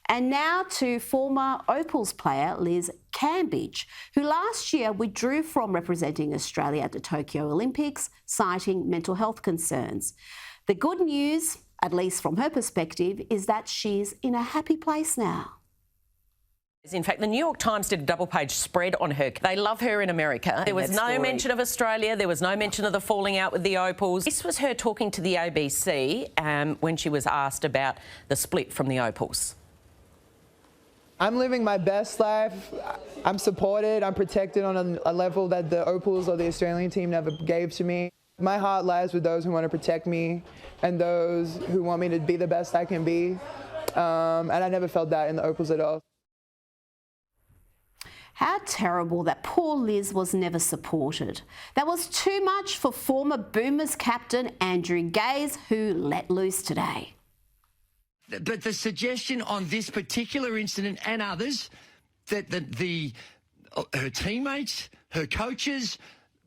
And now to former Opals player Liz Cambage, who last year withdrew from representing Australia at the Tokyo Olympics, citing mental health concerns. The good news, at least from her perspective, is that she's in a happy place now. In fact, the New York Times did a double-page spread on her. They love her in America. There was no mention of Australia. There was no mention of the falling out with the Opals. This was her talking to the ABC when she was asked about the split from the Opals. I'm living my best life. I'm supported. I'm protected on a level that the Opals or the Australian team never gave to me. My heart lies with those who want to protect me and those who want me to be the best I can be. And I never felt that in the Opals at all. How terrible that poor Liz was never supported. That was too much for former Boomers captain Andrew Gaze, who let loose today. But the suggestion on this particular incident and others that her teammates, her coaches,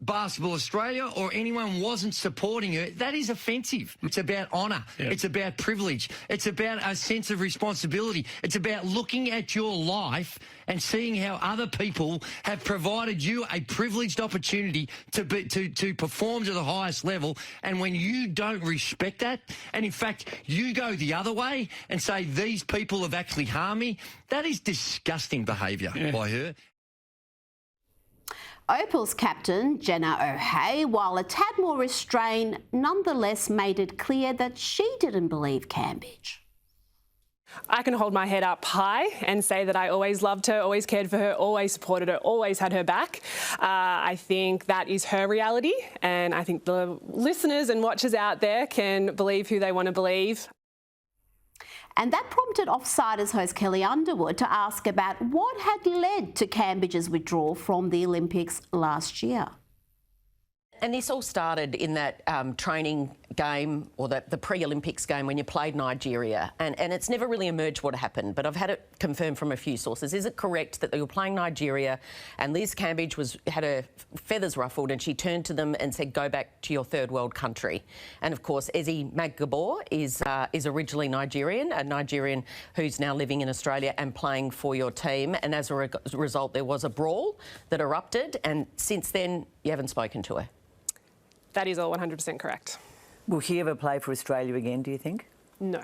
Basketball Australia or anyone wasn't supporting her, that is offensive. It's about honour. Yep. It's about privilege. It's about a sense of responsibility. It's about looking at your life and seeing how other people have provided you a privileged opportunity to perform to the highest level. And when you don't respect that, and in fact you go the other way and say these people have actually harmed me, that is disgusting behaviour by her. Opals captain Jenna O'Hea, while a tad more restrained, nonetheless made it clear that she didn't believe Cambage. I can hold my head up high and say that I always loved her, always cared for her, always supported her, always had her back. I think that is her reality, and I think the listeners and watchers out there can believe who they want to believe. And that prompted Offsiders host Kelly Underwood to ask about what had led to Cambage's withdrawal from the Olympics last year. And this all started in that training game or the pre-Olympics game when you played Nigeria. And it's never really emerged what happened, but I've had it confirmed from a few sources. Is it correct that they were playing Nigeria and Liz Cambage had her feathers ruffled and she turned to them and said, go back to your third world country? And of course, Eze Magbor is originally Nigerian, a Nigerian who's now living in Australia and playing for your team. And as a result, there was a brawl that erupted. And since then, you haven't spoken to her. That is all 100% correct. Will she ever play for Australia again, do you think? No.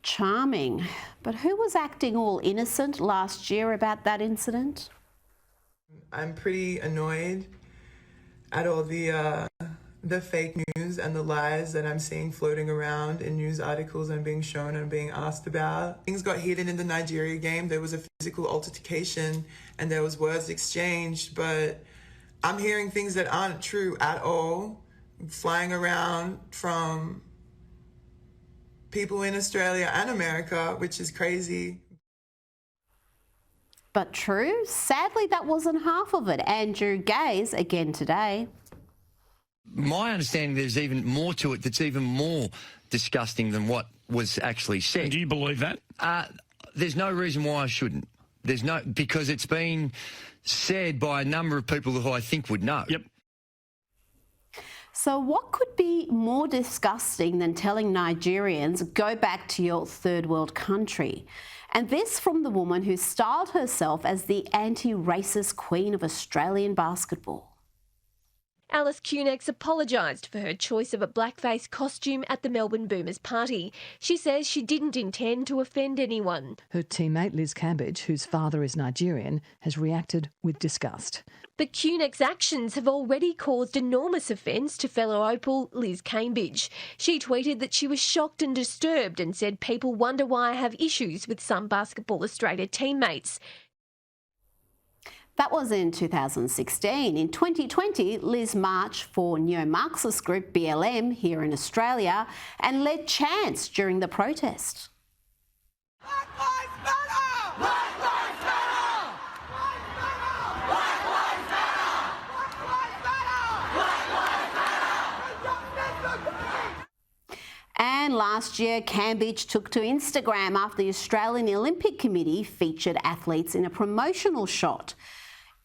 Charming. But who was acting all innocent last year about that incident? I'm pretty annoyed at all the fake news and the lies that I'm seeing floating around in news articles and being shown and being asked about. Things got heated in the Nigeria game. There was a physical altercation and there was words exchanged, but I'm hearing things that aren't true at all, flying around from people in Australia and America, which is crazy. But true? Sadly, that wasn't half of it. Andrew Gaze, again today. My understanding, there's even more to it that's even more disgusting than what was actually said. And do you believe that? There's no reason why I shouldn't. Because it's been said by a number of people who I think would know. Yep. So what could be more disgusting than telling Nigerians, go back to your third world country? And this from the woman who styled herself as the anti-racist queen of Australian basketball. Alice Cunex apologised for her choice of a blackface costume at the Melbourne Boomers party. She says she didn't intend to offend anyone. Her teammate Liz Cambage, whose father is Nigerian, has reacted with disgust. But Cunex's actions have already caused enormous offence to fellow Opal Liz Cambage. She tweeted that she was shocked and disturbed and said people wonder why I have issues with some Basketball Australia teammates. That was in 2016. In 2020, Liz marched for neo-Marxist group BLM here in Australia and led chants during the protest. Black lives matter! Black lives matter! Black lives matter! Black lives matter! Black lives matter! And last year, Cambage took to Instagram after the Australian Olympic Committee featured athletes in a promotional shot.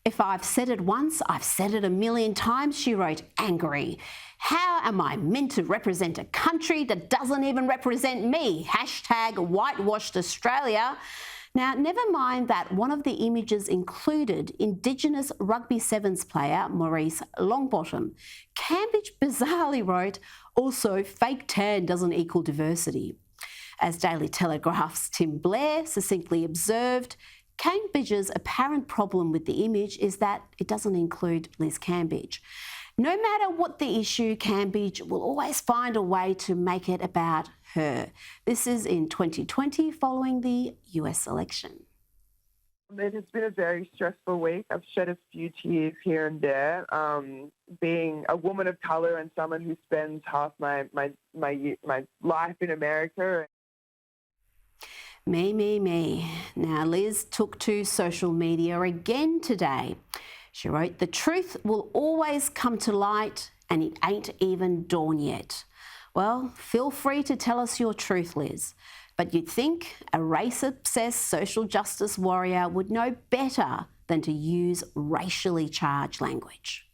If I've said it once, I've said it a million times, she wrote, angry. How am I meant to represent a country that doesn't even represent me? Hashtag whitewashed Australia. Now, never mind that one of the images included Indigenous rugby sevens player Maurice Longbottom. Cambage bizarrely wrote, also, fake tan doesn't equal diversity. As Daily Telegraph's Tim Blair succinctly observed, Cambage's apparent problem with the image is that it doesn't include Liz Cambage. No matter what the issue, Cambage will always find a way to make it about her. This is in 2020 following the US election. It has been a very stressful week. I've shed a few tears here and there. Being a woman of colour and someone who spends half my life in America. Me. Now, Liz took to social media again today. She wrote, "The truth will always come to light and it ain't even dawn yet." Well, feel free to tell us your truth, Liz. But you'd think a race-obsessed social justice warrior would know better than to use racially charged language.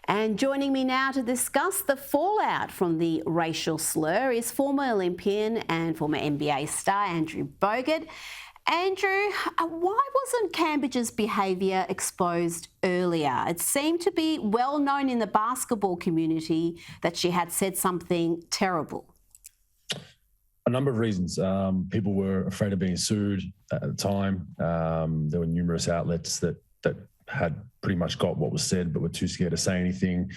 And joining me now to discuss the fallout from the racial slur is former Olympian and former NBA star Andrew Bogut. Andrew, why wasn't Cambage's behaviour exposed earlier? It seemed to be well known in the basketball community that she had said something terrible. A number of reasons. People were afraid of being sued at the time. There were numerous outlets that had pretty much got what was said but were too scared to say anything.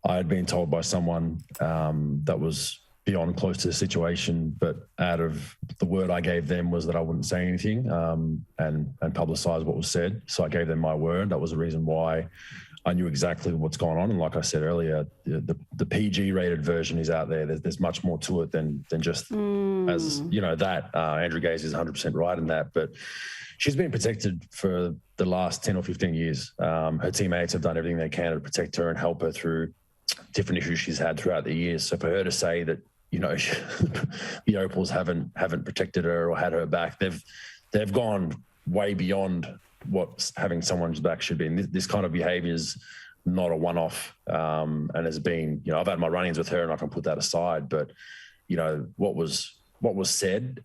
I had been told by someone that was beyond close to the situation, but out of the word I gave them was that I wouldn't say anything and publicise what was said. So I gave them my word. That was the reason why I knew exactly what's going on. And like I said earlier, the PG rated version is out there. There's much more to it than just as, you know, that. Andrew Gaze is 100% right in that. But she's been protected for the last 10 or 15 years. Her teammates have done everything they can to protect her and help her through different issues she's had throughout the years. So for her to say that, you know, the Opals haven't protected her or had her back, they've gone way beyond what having someone's back should be. And this kind of behaviour is not a one-off, and has been, you know, I've had my run-ins with her and I can put that aside, but, you know, what was said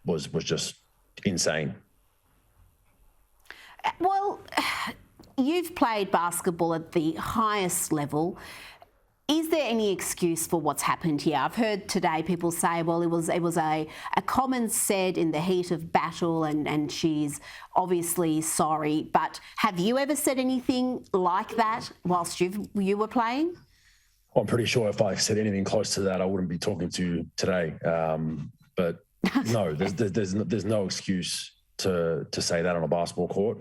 was just insane. Well, you've played basketball at the highest level. Is there any excuse for what's happened here? I've heard today people say, well, it was a comment said in the heat of battle and she's obviously sorry. But have you ever said anything like that whilst you were playing? I'm pretty sure if I said anything close to that, I wouldn't be talking to you today. But no, there's no excuse to say that on a basketball court.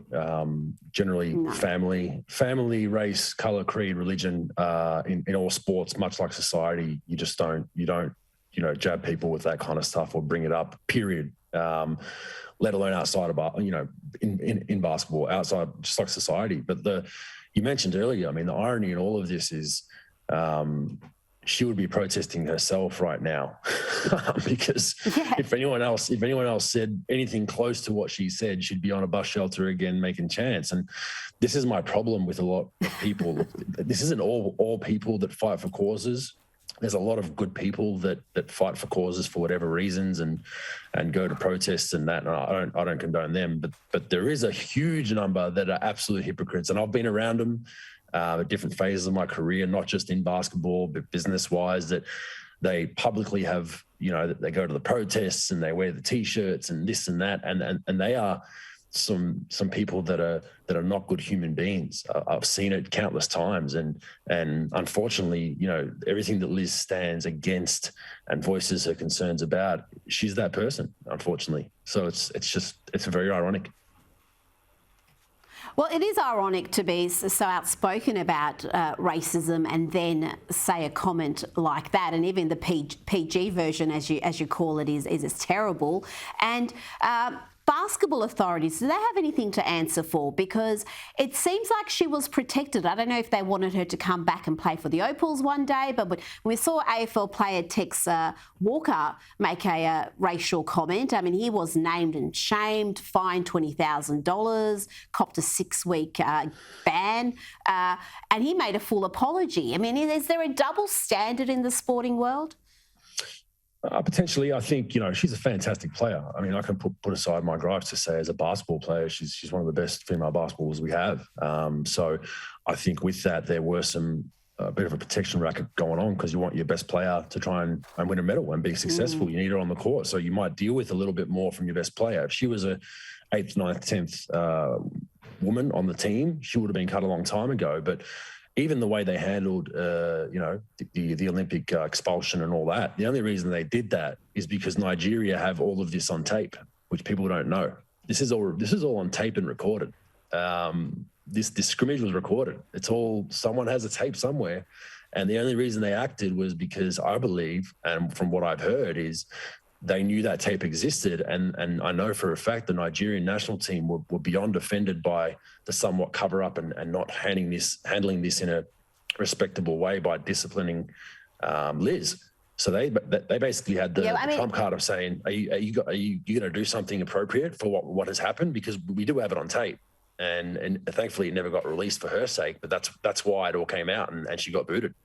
Generally, no. family, race, colour, creed, religion, in all sports, much like society, you don't jab people with that kind of stuff or bring it up, period. Let alone outside of, in basketball, outside, just like society. But you mentioned earlier, I mean, the irony in all of this is she would be protesting herself right now because if anyone else said anything close to what she said, she'd be on a bus shelter again making chants. And this is my problem with a lot of people. This isn't all people that fight for causes. There's a lot of good people that fight for causes for whatever reasons and go to protests and that. And I don't condone them, but there is a huge number that are absolute hypocrites, and I've been around them at different phases of my career, not just in basketball, but business-wise, that they publicly have, they go to the protests and they wear the T-shirts and this and that, and they are some people that are not good human beings. I've seen it countless times, and unfortunately, everything that Liz stands against and voices her concerns about, she's that person, unfortunately. So it's very ironic. Well, it is ironic to be so outspoken about racism and then say a comment like that, and even the PG version, as you call it, is terrible. And basketball authorities, do they have anything to answer for? Because it seems like she was protected. I don't know if they wanted her to come back and play for the Opals one day, but we saw AFL player Tex Walker make a racial comment. I mean, he was named and shamed, fined $20,000, copped a 6-week ban, and he made a full apology. I mean, is there a double standard in the sporting world? Potentially, I think, she's a fantastic player. I mean, I can put aside my gripes to say as a basketball player, she's one of the best female basketballers we have. So I think with that, there were a bit of a protection racket going on because you want your best player to try and win a medal and be successful. You need her on the court. So you might deal with a little bit more from your best player. If she was a 8th, 9th, 10th woman on the team, she would have been cut a long time ago. But even the way they handled, the Olympic expulsion and all that, the only reason they did that is because Nigeria have all of this on tape, which people don't know. This is all on tape and recorded. This scrimmage was recorded. It's all, someone has a tape somewhere. And the only reason they acted was because I believe, and from what I've heard, is they knew that tape existed. And I know for a fact the Nigerian national team were beyond offended by the somewhat cover up and not handling this in a respectable way by disciplining Liz. So they basically had the trump card of saying, are you going to do something appropriate for what has happened? Because we do have it on tape. And thankfully it never got released for her sake, but that's why it all came out and she got booted.